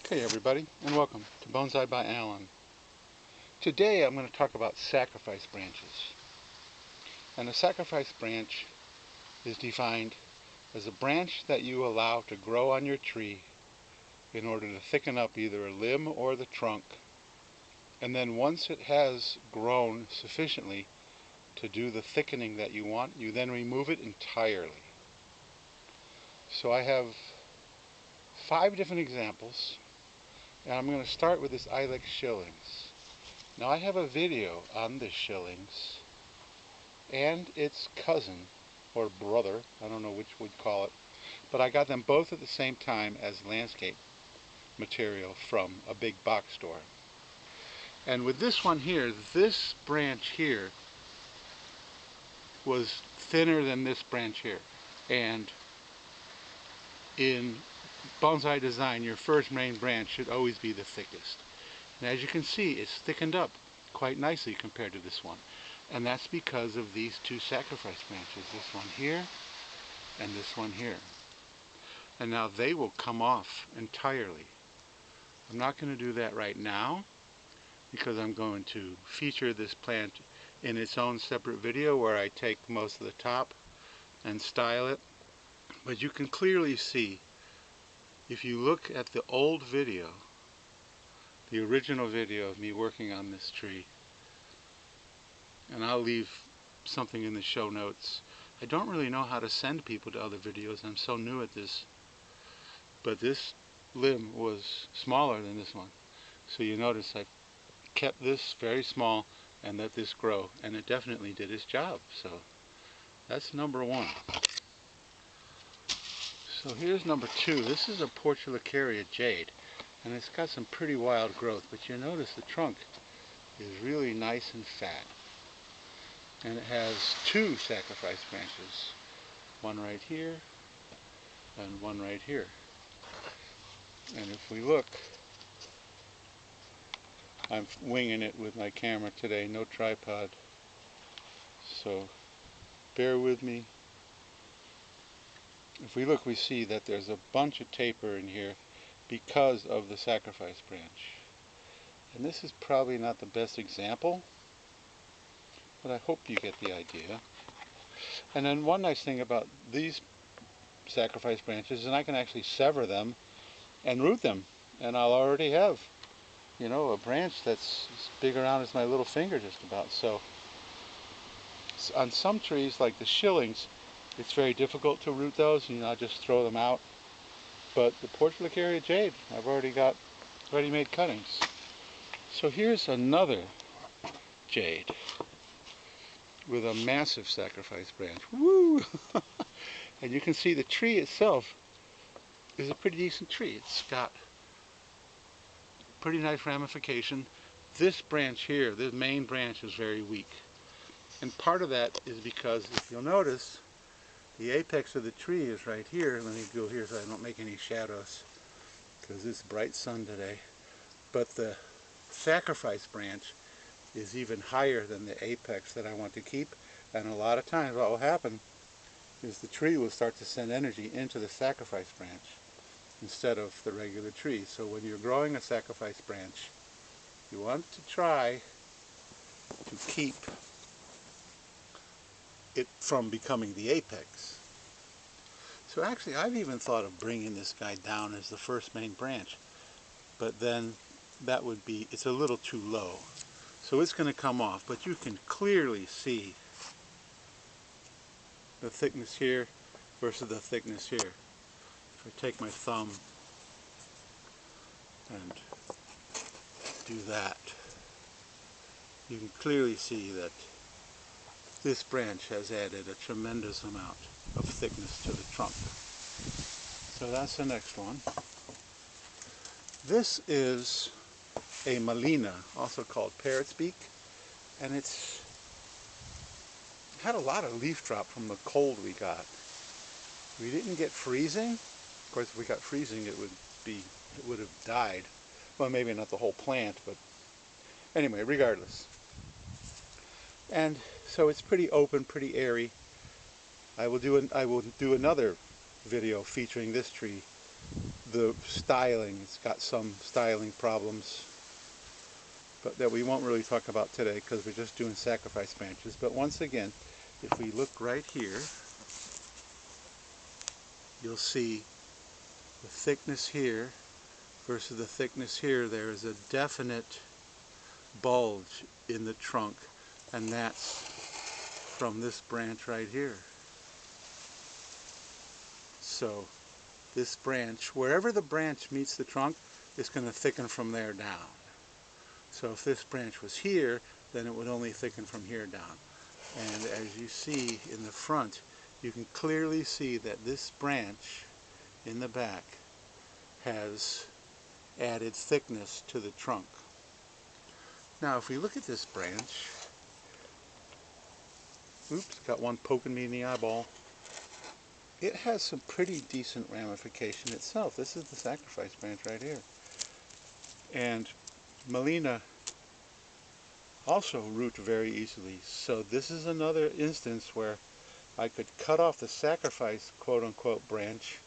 Okay everybody, and welcome to Bonsai by Alan. Today I'm going to talk about sacrifice branches. And a sacrifice branch is defined as a branch that you allow to grow on your tree in order to thicken up either a limb or the trunk. And then once it has grown sufficiently to do the thickening that you want, you then remove it entirely. So I have 5 different examples. And I'm going to start with this Ilex shillings. Now I have a video on this shillings and its cousin, or brother, I don't know which we'd call it, but I got them both at the same time as landscape material from a big box store. And with this one here, this branch here was thinner than this branch here. And in bonsai design, your first main branch should always be the thickest. And as you can see, it's thickened up quite nicely compared to this one. And that's because of these 2 sacrifice branches, this one here and this one here. And now they will come off entirely. I'm not going to do that right now because I'm going to feature this plant in its own separate video where I take most of the top and style it. But you can clearly see, if you look at the old video, the original video of me working on this tree, and I'll leave something in the show notes. I don't really know how to send people to other videos. I'm so new at this. But this limb was smaller than this one. So you notice I kept this very small and let this grow. And it definitely did its job. So that's number 1. So here's number 2. This is a Portulacaria Jade, and it's got some pretty wild growth, but you notice the trunk is really nice and fat. And it has 2 sacrifice branches, one right here and one right here. And if we look, I'm winging it with my camera today, no tripod, so bear with me. If we look, we see that there's a bunch of taper in here because of the sacrifice branch. And this is probably not the best example, but I hope you get the idea. And then one nice thing about these sacrifice branches is I can actually sever them and root them. And I'll already have, you know, a branch that's as big around as my little finger just about. So on some trees like the shillings, it's very difficult to root those, you know, I just throw them out. But the Portulacaria Jade, I've already got ready-made cuttings. So here's another Jade with a massive sacrifice branch. Woo! And you can see the tree itself is a pretty decent tree. It's got pretty nice ramification. This branch here, this main branch, is very weak. And part of that is because, if you'll notice, the apex of the tree is right here. Let me go here so I don't make any shadows because it's bright sun today. But the sacrifice branch is even higher than the apex that I want to keep. And a lot of times what will happen is the tree will start to send energy into the sacrifice branch instead of the regular tree. So when you're growing a sacrifice branch, you want to try to keep it from becoming the apex. So actually I've even thought of bringing this guy down as the first main branch, but then that would be, it's a little too low. So it's going to come off, but you can clearly see the thickness here versus the thickness here. If I take my thumb and do that, you can clearly see that this branch has added a tremendous amount of thickness to the trunk. So that's the next one. This is a Molina, also called parrot's beak, and it's had a lot of leaf drop from the cold we got. We didn't get freezing. Of course, if we got freezing, it would have died. Well, maybe not the whole plant, but anyway, regardless. And so it's pretty open, pretty airy. I will do another video featuring this tree the styling. It's got some styling problems, but that we won't really talk about today because we're just doing sacrifice branches. But once again, if we look right here, you'll see the thickness here versus the thickness here. There is a definite bulge in the trunk, and that's from this branch right here. So this branch, wherever the branch meets the trunk, is going to thicken from there down. So if this branch was here, then it would only thicken from here down. And as you see in the front, you can clearly see that this branch in the back has added thickness to the trunk. Now if we look at this branch, oops, got one poking me in the eyeball. It has some pretty decent ramification itself. This is the sacrifice branch right here. And Molina also root very easily. So this is another instance where I could cut off the sacrifice quote-unquote branch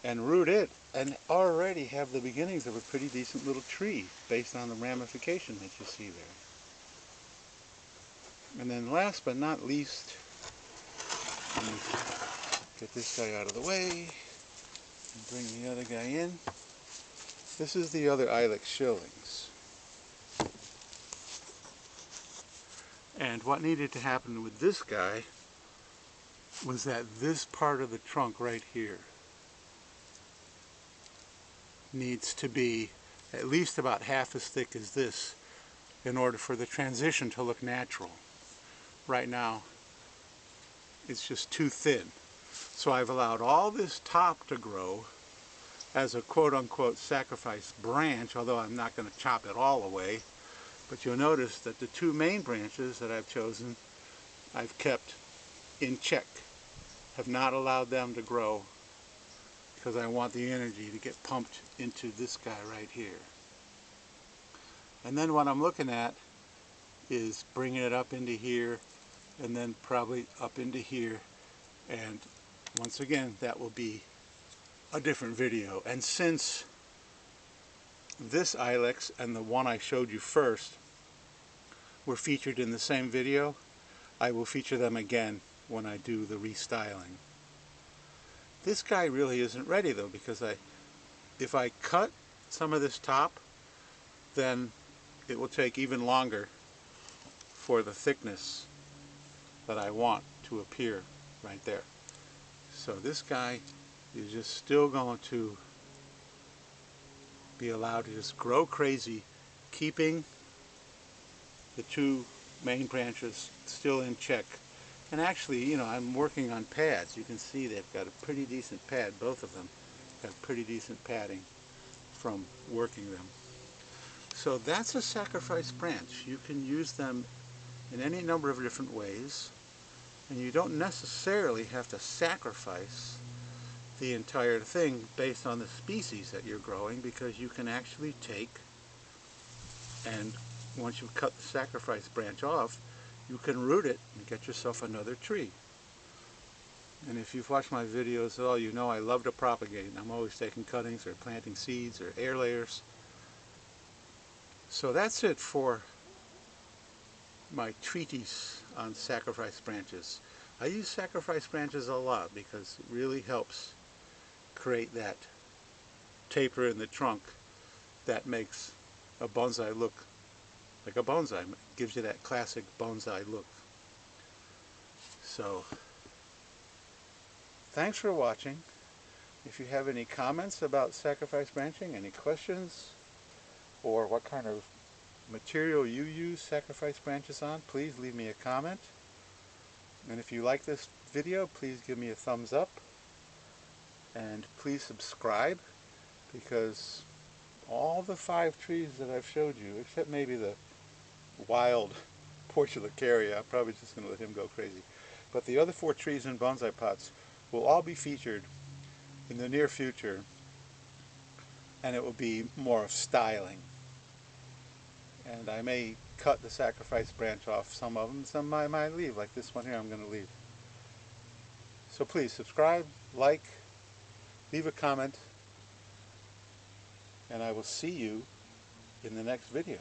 and root it and already have the beginnings of a pretty decent little tree based on the ramification that you see there. And then last but not least, let me get this guy out of the way and bring the other guy in. This is the other Ilex shillings. And what needed to happen with this guy was that this part of the trunk right here needs to be at least about half as thick as this in order for the transition to look natural. Right now it's just too thin. So I've allowed all this top to grow as a quote-unquote sacrifice branch, although I'm not going to chop it all away. But you'll notice that the two main branches that I've chosen, I've kept in check. Have not allowed them to grow because I want the energy to get pumped into this guy right here. And then what I'm looking at is bringing it up into here and then probably up into here, and once again that will be a different video. And since this Ilex and the one I showed you first were featured in the same video, I will feature them again when I do the restyling. This guy really isn't ready though, because if I cut some of this top, then it will take even longer for the thickness that I want to appear right there. So this guy is just still going to be allowed to just grow crazy, keeping the two main branches still in check. And actually, you know, I'm working on pads. You can see they've got a pretty decent pad. Both of them have pretty decent padding from working them. So that's a sacrifice branch. You can use them in any number of different ways, and you don't necessarily have to sacrifice the entire thing based on the species that you're growing, because you can actually take, and once you've cut the sacrifice branch off, you can root it and get yourself another tree. And if you've watched my videos at all, you know I love to propagate. I'm always taking cuttings or planting seeds or air layers. So that's it for my treatise on sacrifice branches. I use sacrifice branches a lot because it really helps create that taper in the trunk that makes a bonsai look like a bonsai. It gives you that classic bonsai look. So thanks for watching. If you have any comments about sacrifice branching, any questions, or what kind of material you use sacrifice branches on, please leave me a comment. And if you like this video, please give me a thumbs up. And please subscribe, because all the 5 trees that I've showed you, except maybe the wild Portulacaria, I'm probably just going to let him go crazy. But the other 4 trees in bonsai pots will all be featured in the near future, and it will be more of styling. And I may cut the sacrifice branch off some of them, some I might leave, like this one here I'm going to leave. So please subscribe, like, leave a comment, and I will see you in the next video.